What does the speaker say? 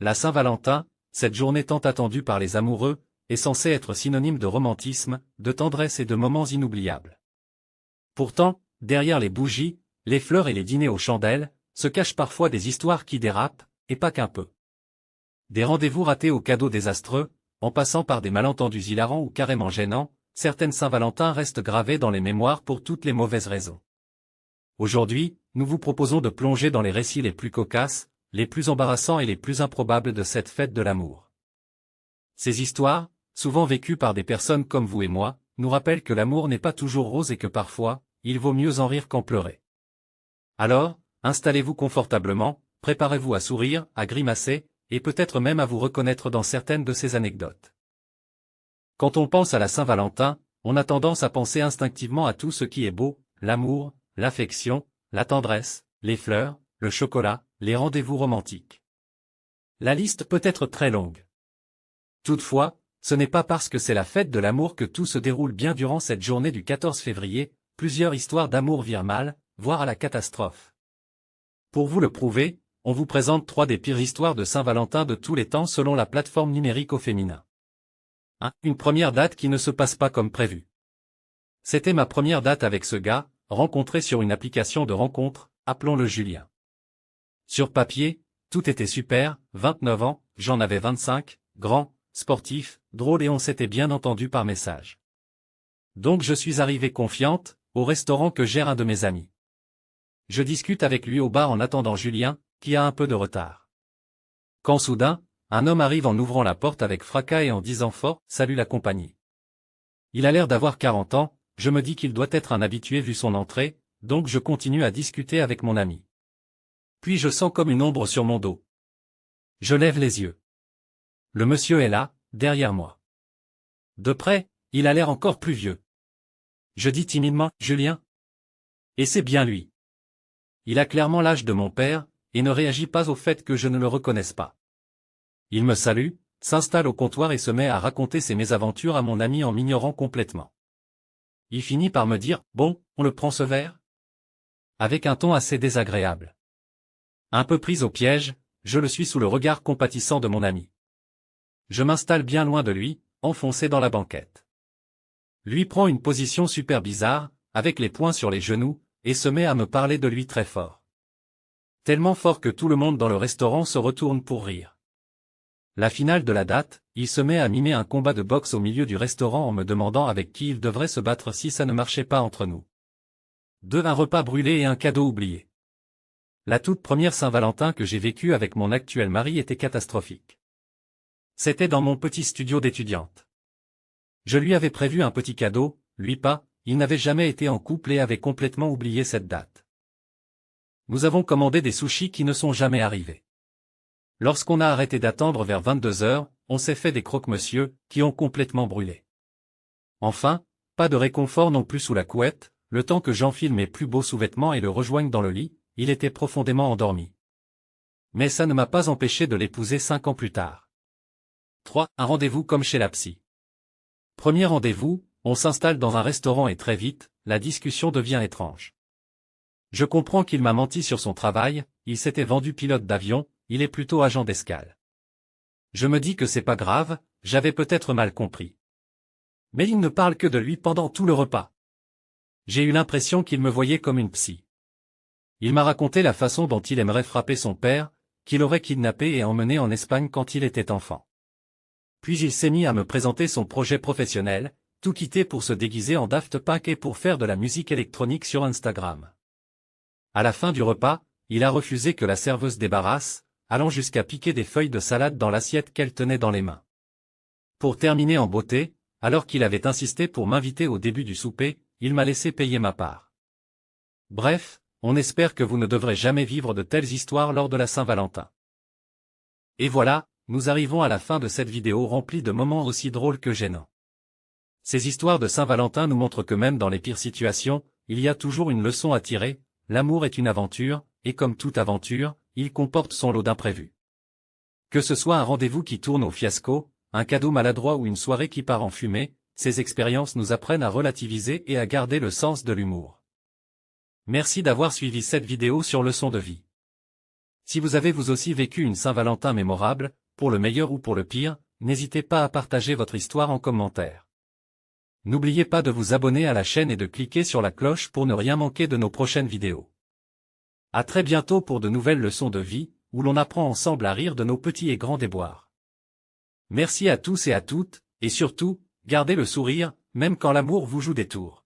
La Saint-Valentin, cette journée tant attendue par les amoureux, est censée être synonyme de romantisme, de tendresse et de moments inoubliables. Pourtant, derrière les bougies, les fleurs et les dîners aux chandelles, se cachent parfois des histoires qui dérapent, et pas qu'un peu. Des rendez-vous ratés aux cadeaux désastreux, en passant par des malentendus hilarants ou carrément gênants, certaines Saint-Valentin restent gravées dans les mémoires pour toutes les mauvaises raisons. Aujourd'hui, nous vous proposons de plonger dans les récits les plus cocasses, les plus embarrassants et les plus improbables de cette fête de l'amour. Ces histoires, souvent vécues par des personnes comme vous et moi, nous rappellent que l'amour n'est pas toujours rose et que parfois, il vaut mieux en rire qu'en pleurer. Alors, installez-vous confortablement, préparez-vous à sourire, à grimacer, et peut-être même à vous reconnaître dans certaines de ces anecdotes. Quand on pense à la Saint-Valentin, on a tendance à penser instinctivement à tout ce qui est beau, l'amour, l'affection, la tendresse, les fleurs, le chocolat, les rendez-vous romantiques. La liste peut être très longue. Toutefois, ce n'est pas parce que c'est la fête de l'amour que tout se déroule bien durant cette journée du 14 février, plusieurs histoires d'amour virent mal, voire à la catastrophe. Pour vous le prouver, on vous présente 3 des pires histoires de Saint-Valentin de tous les temps selon la plateforme numérique au féminin. 1. Une première date qui ne se passe pas comme prévu. C'était ma première date avec ce gars, rencontré sur une application de rencontre, appelons-le Julien. Sur papier, tout était super, 29 ans, j'en avais 25, grand, sportif, drôle et on s'était bien entendu par message. Donc je suis arrivé confiante, au restaurant que gère un de mes amis. Je discute avec lui au bar en attendant Julien, qui a un peu de retard. Quand soudain, un homme arrive en ouvrant la porte avec fracas et en disant fort « Salut la compagnie ». Il a l'air d'avoir 40 ans, je me dis qu'il doit être un habitué vu son entrée, donc je continue à discuter avec mon ami. Puis je sens comme une ombre sur mon dos. Je lève les yeux. Le monsieur est là, derrière moi. De près, il a l'air encore plus vieux. Je dis timidement « Julien ». Et c'est bien lui. Il a clairement l'âge de mon père, et ne réagit pas au fait que je ne le reconnaisse pas. Il me salue, s'installe au comptoir et se met à raconter ses mésaventures à mon ami en m'ignorant complètement. Il finit par me dire « Bon, on le prend ce verre ?» avec un ton assez désagréable. Un peu prise au piège, je le suis sous le regard compatissant de mon ami. Je m'installe bien loin de lui, enfoncé dans la banquette. Lui prend une position super bizarre, avec les poings sur les genoux, et se met à me parler de lui très fort. Tellement fort que tout le monde dans le restaurant se retourne pour rire. La finale de la date, il se met à mimer un combat de boxe au milieu du restaurant en me demandant avec qui il devrait se battre si ça ne marchait pas entre nous. 2. Un repas brûlé et un cadeau oublié. La toute première Saint-Valentin que j'ai vécue avec mon actuel mari était catastrophique. C'était dans mon petit studio d'étudiante. Je lui avais prévu un petit cadeau, lui pas, il n'avait jamais été en couple et avait complètement oublié cette date. Nous avons commandé des sushis qui ne sont jamais arrivés. Lorsqu'on a arrêté d'attendre vers 22 heures, on s'est fait des croque-monsieur, qui ont complètement brûlé. Enfin, pas de réconfort non plus sous la couette, le temps que j'enfile mes plus beaux sous-vêtements et le rejoigne dans le lit, il était profondément endormi. Mais ça ne m'a pas empêché de l'épouser 5 ans plus tard. 3. Un rendez-vous comme chez la psy. Premier rendez-vous, on s'installe dans un restaurant et très vite, la discussion devient étrange. Je comprends qu'il m'a menti sur son travail, il s'était vendu pilote d'avion, il est plutôt agent d'escale. Je me dis que c'est pas grave, j'avais peut-être mal compris. Mais il ne parle que de lui pendant tout le repas. J'ai eu l'impression qu'il me voyait comme une psy. Il m'a raconté la façon dont il aimerait frapper son père, qu'il aurait kidnappé et emmené en Espagne quand il était enfant. Puis il s'est mis à me présenter son projet professionnel, tout quitter pour se déguiser en Daft Punk et pour faire de la musique électronique sur Instagram. À la fin du repas, il a refusé que la serveuse débarrasse, allant jusqu'à piquer des feuilles de salade dans l'assiette qu'elle tenait dans les mains. Pour terminer en beauté, alors qu'il avait insisté pour m'inviter au début du souper, il m'a laissé payer ma part. Bref, on espère que vous ne devrez jamais vivre de telles histoires lors de la Saint-Valentin. Et voilà, nous arrivons à la fin de cette vidéo remplie de moments aussi drôles que gênants. Ces histoires de Saint-Valentin nous montrent que même dans les pires situations, il y a toujours une leçon à tirer, l'amour est une aventure, et comme toute aventure, il comporte son lot d'imprévus. Que ce soit un rendez-vous qui tourne au fiasco, un cadeau maladroit ou une soirée qui part en fumée, ces expériences nous apprennent à relativiser et à garder le sens de l'humour. Merci d'avoir suivi cette vidéo sur leçon de vie. Si vous avez vous aussi vécu une Saint-Valentin mémorable, pour le meilleur ou pour le pire, n'hésitez pas à partager votre histoire en commentaire. N'oubliez pas de vous abonner à la chaîne et de cliquer sur la cloche pour ne rien manquer de nos prochaines vidéos. À très bientôt pour de nouvelles leçons de vie, où l'on apprend ensemble à rire de nos petits et grands déboires. Merci à tous et à toutes, et surtout, gardez le sourire, même quand l'amour vous joue des tours.